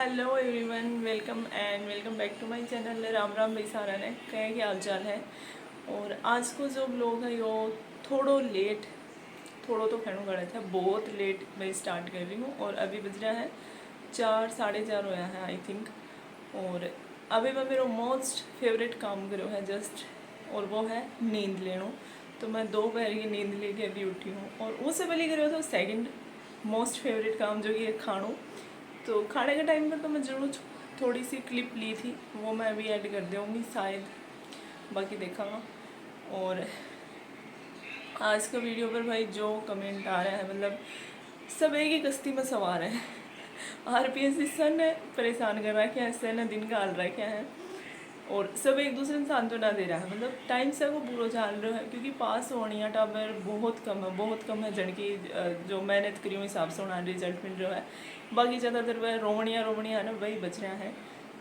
Hello everyone, welcome back to my channel. Ram Ram भाई सारा ने कहे क्या हाल चाल है। और आज को जो ब्लॉग है वो थोड़ो लेट, थोड़ो तो कहना गलत है, बहुत लेट मैं स्टार्ट कर रही हूँ। और अभी बज रहा है 4 साढ़े 4 होया है आई थिंक। और अभी मैं मेरा मोस्ट फेवरेट काम करो है जस्ट, और वो है नींद लेना। तो मैं दोपहर की नींद लेके अभी उठी हूँ। और उससे पहले करो तो सेकंड मोस्ट फेवरेट काम जो कि है खाना। तो खाने के टाइम पर तो मैं जरूर थोड़ी सी क्लिप ली थी, वो मैं अभी ऐड कर दूँगी शायद, बाकी देखागा। और आज का वीडियो पर भाई जो कमेंट आ रहा है, मतलब सब एक ही कश्ती में सवार है। आरपीएससी सर ने परेशान कर रखा है, सर ने दिन का हाल रखा है, और सब एक दूसरे में सांत्वना दे रहा है। मतलब टाइम से वो बुरा चाल रहा है, क्योंकि पास होनी टाबर बहुत कम है जन की जो मेहनत करी हिसाब से होना रिजल्ट मिल रहा है। बाकी ज़्यादातर वह रोवणिया है ना, वही बच रहा है।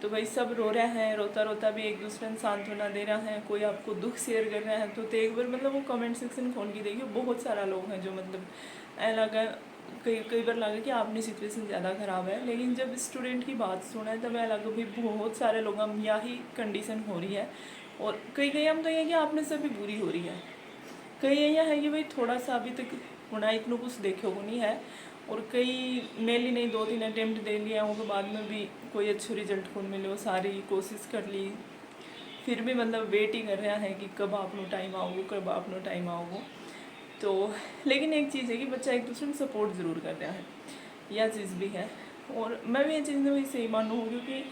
तो भाई सब रो रहा है, रोता रोता भी एक दूसरे में सांत्वना दे रहा है, कोई आपको दुख शेयर कर रहा है। तो एक बार मतलब वो कमेंट सेक्शन खोल के देखिए, बहुत सारा लोग हैं जो मतलब लगा कई बार लगा कि आपने सिचुएशन ज़्यादा ख़राब है। लेकिन जब स्टूडेंट की बात सुना है तब लगा भी बहुत सारे लोग हम यही कंडीशन हो रही है। और कई हम तो ये कि आपने से भी बुरी हो रही है। कई यहाँ है कि भाई थोड़ा सा अभी तक होना इतना कुछ देखो को नहीं है। और कई मेनली नहीं 2-3 अटेम्प्ट दे लिया उनके बाद में भी कोई अच्छे रिजल्ट को मिले, वो सारी कोशिश कर ली, फिर भी मतलब वेट ही कर रहा है कि कब आपनो टाइम आओगे, कब आपनो टाइम आओगे। तो लेकिन एक चीज़ है कि बच्चा एक दूसरे में सपोर्ट ज़रूर कर रहा है, यह चीज़ भी है। और मैं भी ये चीज़ में सही मानूँ, क्योंकि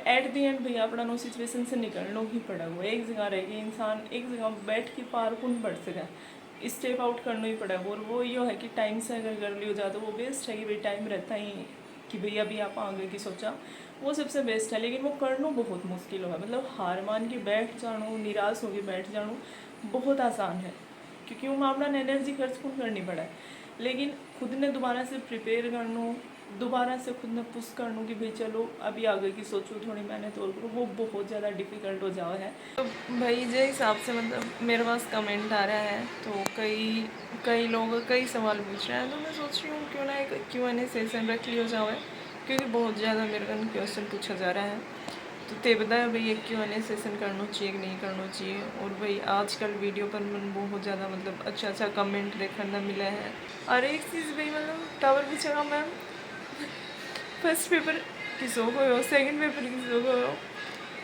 एट दी एंड भैया अपना नो सिचुएशन से निकलना ही पड़ा हुआ। एक जगह रह के इंसान एक जगह बैठ के पार कौन बढ़ सका, स्टेप आउट करना ही पड़ा। और वो ये है कि टाइम से अगर कर लियो जाता वो बेस्ट है कि भाई टाइम रहता ही कि भैया अभी आप आगे की सोचा, वो सबसे बेस्ट है। लेकिन वो करना बहुत मुश्किल है, मतलब हार मान के बैठ जानो, निराश होके बैठ जानो बहुत आसान है, क्योंकि वो अपना एनर्जी खर्च खुद करनी पड़ा है। लेकिन खुद ने दोबारा से प्रिपेयर करना, दोबारा से खुद ने पुश करना कि भाई चलो अभी आगे की सोचो, थोड़ी मेहनत और करो, वो बहुत ज़्यादा डिफ़िकल्ट हो जाओ है। तो भाई जिस हिसाब से मतलब मेरे पास कमेंट आ रहा है, तो कई लोग कई सवाल पूछ रहे हैं। तो मैं सोच रही हूँ क्यों ना एक Q&A सेशन रख लिया जाए, क्योंकि बहुत ज़्यादा मेरे को क्वेश्चन पूछा जा रहा है। तो ते बताया भाई एक Q&A सेशन करना चाहिए कि नहीं करना चाहिए। और भाई आजकल वीडियो पर मन बहुत ज़्यादा मतलब अच्छा कमेंट देखने मिला है। और एक चीज़ भाई मतलब टावर पूछेगा मैम फर्स्ट पेपर किसो को हो, सेकंड पेपर किसो को हो।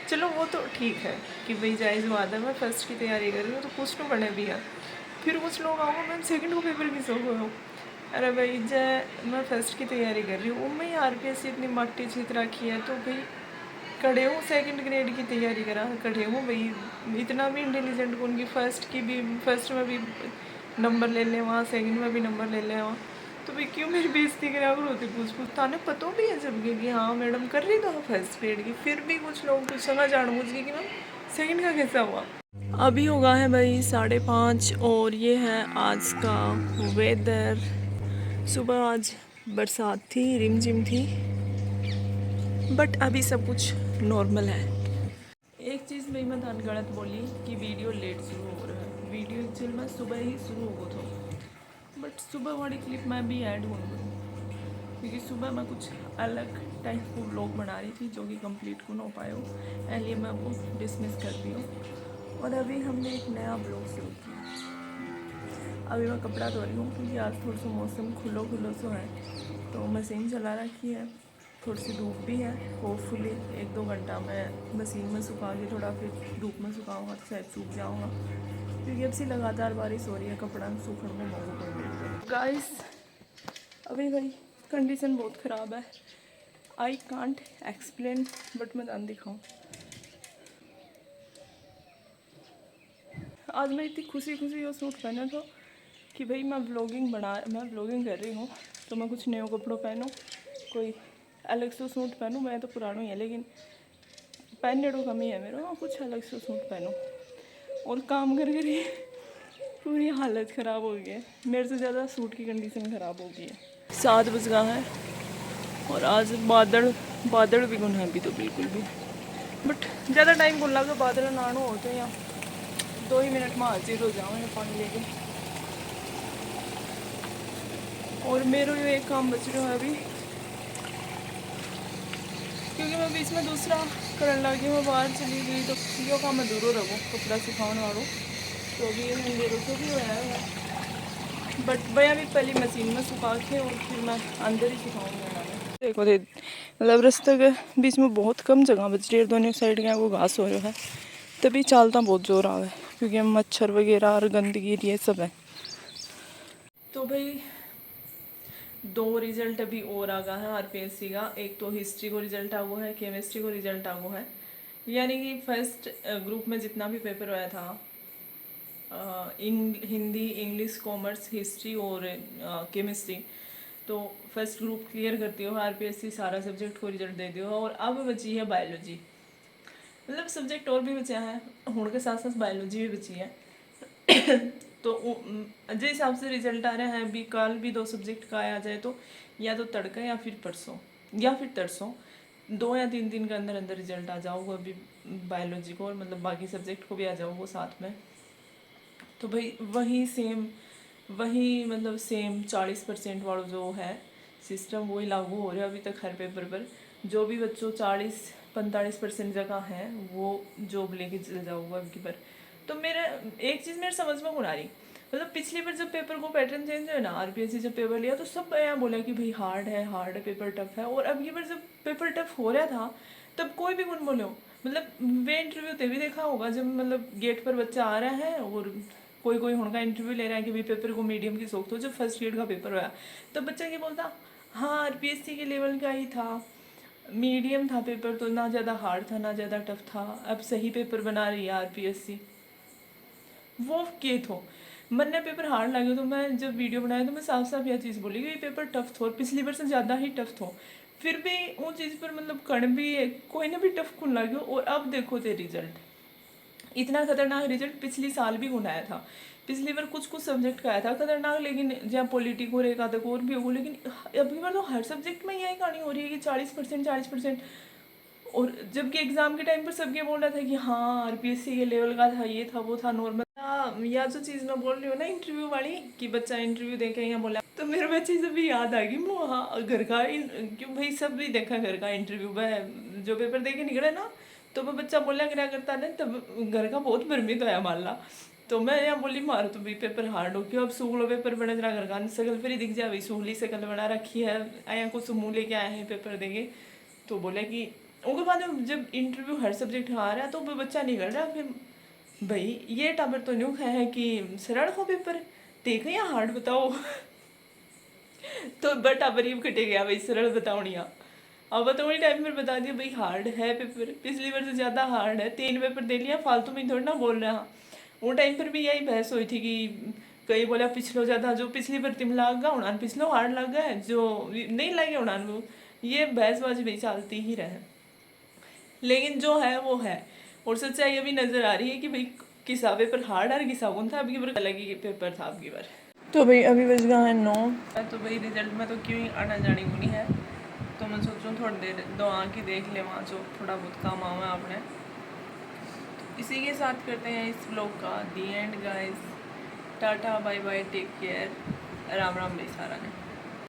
चलो वो तो ठीक है कि भाई जायज़ बात है, मैं फ़र्स्ट की तैयारी कर रही हूँ तो कुछ तो बने भी है। फिर कुछ लोग आओगे मैम सेकंड को पेपर किसो को हो। अरे भाई जय मैं फ़र्स्ट की तैयारी कर रही हूँ, मैं आरपीएससी इतनी मट्टी जीत रखी है, तो भाई खड़े हूँ सेकंड ग्रेड की तैयारी करा, खड़े हूँ भाई इतना भी इंटेलिजेंट कौन की फर्स्ट में भी नंबर ले लें, वहाँ सेकंड में भी नंबर ले लें वहाँ। तो भाई क्यों मेरी बेइज्जती करा करो होती पूछ थाने पता भी है जब कि हाँ मैडम कर रही तो फर्स्ट ग्रेड की, फिर भी कुछ लोग पूछना जान बुझ गए कि मैम सेकंड का कैसा हुआ। अभी होगा है भाई 5:30, और ये है आज का वेदर। सुबह आज बरसात थी, रिमझिम थी, बट अभी सब कुछ नॉर्मल है। एक चीज़ भाई मैं थान गलत बोली कि वीडियो लेट शुरू हो रहा है। वीडियो एक्चुअल में सुबह ही शुरू हो गया था, बट सुबह वाली क्लिप मैं भी ऐड हो गई, क्योंकि सुबह मैं कुछ अलग टाइप को व्लॉग बना रही थी जो कि कंप्लीट को ना हो पाया, इसलिए मैं वो डिसमिस कर दी हूँ। और अभी हमने एक नया व्लॉग शुरू किया। अभी मैं कपड़ा धो रही हूँ, क्योंकि आज थोड़ा सा मौसम खुलो सो है, तो मशीन चला रखी है, थोड़ी सी धूप भी है। होपफुली 1-2 घंटा मैं मशीन में सुखा के थोड़ा फिर धूप में सुखाऊंगा तो शायद सूख जाऊंगा, क्योंकि अब से लगातार बारिश हो रही है, कपड़ा सूखने में मौका कोई मिल रहा है। गाइस अभी भाई कंडीशन बहुत ख़राब है, आई कांट एक्सप्लेन, बट मैं दान दिखाऊँ। आज मैं इतनी खुशी वो सूट पहना था कि भाई मैं व्लॉगिंग कर रही हूँ, तो मैं कुछ नए कपड़ों पहनूँ, कोई अलग से सूट पहनूँ। मैं तो पुराना ही है, लेकिन पहनने को कमी है मेरा, कुछ अलग से सूट पहनूँ। और काम कर कर पूरी हालत ख़राब हो गई है, मेरे से ज़्यादा सूट की कंडीशन ख़राब हो गई है। 7 बज गया है, और आज बादल भी गुन है अभी तो बिल्कुल भी, बट ज़्यादा टाइम को लगा बादल नानो होते हैं, या 2 ही मिनट में हाजिर हो जाओ पानी लेके। और मेरे एक काम बच रहा है अभी, क्योंकि मैं बीच में दूसरा करने लगी, मैं बाहर चली गई तो यो काम मैं दूरों रहो कपड़ा सुखाने वालों तो भी मेरे रखो भी होया है, बट भैया भी पहले मशीन में सुखा के और फिर मैं अंदर ही सुखाऊंगी। देखो दे मतलब रास्ते के बीच में बहुत कम जगह बच रही है, दोनों साइड के वो घास हो रहा है, तभी चलता बहुत जोर आ है क्योंकि मच्छर वगैरह और गंदगी ये सब है। तो भाई 2 रिजल्ट अभी और आ गया है आरपीएससी का। एक तो हिस्ट्री को रिजल्ट आ गया है, केमिस्ट्री को रिजल्ट आ गया है। यानी कि फर्स्ट ग्रुप में जितना भी पेपर आया था हिंदी, इंग्लिश, कॉमर्स, हिस्ट्री और केमिस्ट्री, तो फर्स्ट ग्रुप क्लियर करती हो आरपीएससी, सारा सब्जेक्ट को रिजल्ट दे दियो। और अब बची है बायोलॉजी, मतलब सब्जेक्ट और भी बचा है, होने के साथ साथ बायोलॉजी भी बची है। तो जिस हिसाब से रिजल्ट आ रहा है अभी, कल भी 2 सब्जेक्ट का आ जाए तो या तो तड़का या फिर परसों या फिर तरसों 2 या 3 दिन के अंदर अंदर रिजल्ट आ जाओगे अभी बायोलॉजी को, और मतलब बाकी सब्जेक्ट को भी आ जाओगे साथ में। तो भाई वही मतलब सेम 40% वाला जो है सिस्टम वही लागू हो रहा है अभी तक हर पेपर पर। जो भी बच्चों 40-45% जगह है वो जॉब लेके चल जाऊँगा अब की बार। तो मेरा एक चीज़ मेरे समझ में कौन आ रही, मतलब पिछली बार जब पेपर को पैटर्न चेंज हुआ ना, आरपीएससी जब पेपर लिया तो सब यहाँ बोला कि भाई हार्ड है पेपर टफ है, और अब की बार जब पेपर टफ हो रहा था तब कोई भी कौन बोले हो। मतलब वे इंटरव्यू तभी देखा होगा जब मतलब गेट पर बच्चा आ रहा है और कोई कोई उनका इंटरव्यू ले रहा है कि भाई पेपर को मीडियम की सोच, तो जब फर्स्ट ग्रेड का पेपर हुआ तो बच्चा क्या बोलता, हाँ आरपीएससी के लेवल का ही था, मीडियम था पेपर, तो ना ज़्यादा हार्ड था ना ज़्यादा टफ था, अब सही पेपर बना रही है आरपीएससी। वो के थो मन ने पेपर हार्ड लगे तो मैं जब वीडियो बनाया तो मैं साफ साफ यह चीज़ बोली कि ये पेपर टफ थो और पिछली बार से ज़्यादा ही टफ थो, फिर भी वो चीज़ पर मतलब कण भी कोई ना भी टफ खुन लगे। और अब देखो ते रिजल्ट, इतना खतरनाक रिजल्ट पिछली साल भी कौन आया था। पिछली बार कुछ कुछ सब्जेक्ट का आया था खतरनाक, लेकिन जहाँ पॉलिटिक और एक आधा और भी हो, लेकिन अभी बार तो हर सब्जेक्ट में यही कहानी हो रही है कि 40%। और जबकि एग्जाम के टाइम पर सबके बोल रहा था कि हाँ आरपीएससी के लेवल का था, ये था वो था नॉर्मल। या जो चीज़ मैं बोल रही हूँ ना इंटरव्यू वाली, कि बच्चा इंटरव्यू देखे यहाँ बोला, तो मेरे बच्चे से भी याद आ गई वो, हाँ घर का क्यों भाई सब भी देखा घर का इंटरव्यू वह जो पेपर दे के निकले ना, तो वो बच्चा बोला क्या करता ना, तब घर का बहुत भ्रमित होया मान ला। तो मैं यहाँ बोली मारो तो भी पेपर हार्ड हो क्यों, अब सूखलो पेपर बना जरा घर का शकल फिर ही दिख जाए, सूखली शकल बना रखी है, आया कुछ मुँह लेके आए हैं पेपर देंगे। तो बोले कि उसके बाद जब इंटरव्यू हर सब्जेक्ट आ रहा है तो वो बच्चा नहीं कर रहा, फिर भाई ये टाबर तो न्यू है कि सरल हो पेपर देख या हार्ड बताओ। तो बट टाबर ये कटे गया भाई सरल बताओ नहीं अब तो वही टाइम पर बता दिया भाई हार्ड है पेपर, पिछली बार से ज़्यादा हार्ड है, 3 पेपर दे लिया फालतू में थोड़ा ना बोल रहा। वो टाइम पर भी यही बहस हुई थी कि कई बोला पिछलो ज़्यादा, जो पिछली बार तिम लाग गया उड़ान पिछलो हार्ड लग गया, जो नहीं लगे उड़ान वो, ये बहसबाजी भाई चलती ही रहे। लेकिन जो है वो है, और सच्चाई अभी नज़र आ रही है कि भाई किसा पेपर हार्ड और किसा कौन था, अब की बार अलग ही पेपर था अब की बार। तो भाई अभी बज गया है 9, तो भाई रिजल्ट में तो क्यों ही आना जानी होनी है, तो मैं सोचूँ थोड़ी देर दवा की देख ले वहाँ जो थोड़ा बहुत काम आवा आपने। तो इसी के साथ करते हैं इस ब्लॉग का the end guys, tata bye bye take care, Ram Ram भाई सारा ने।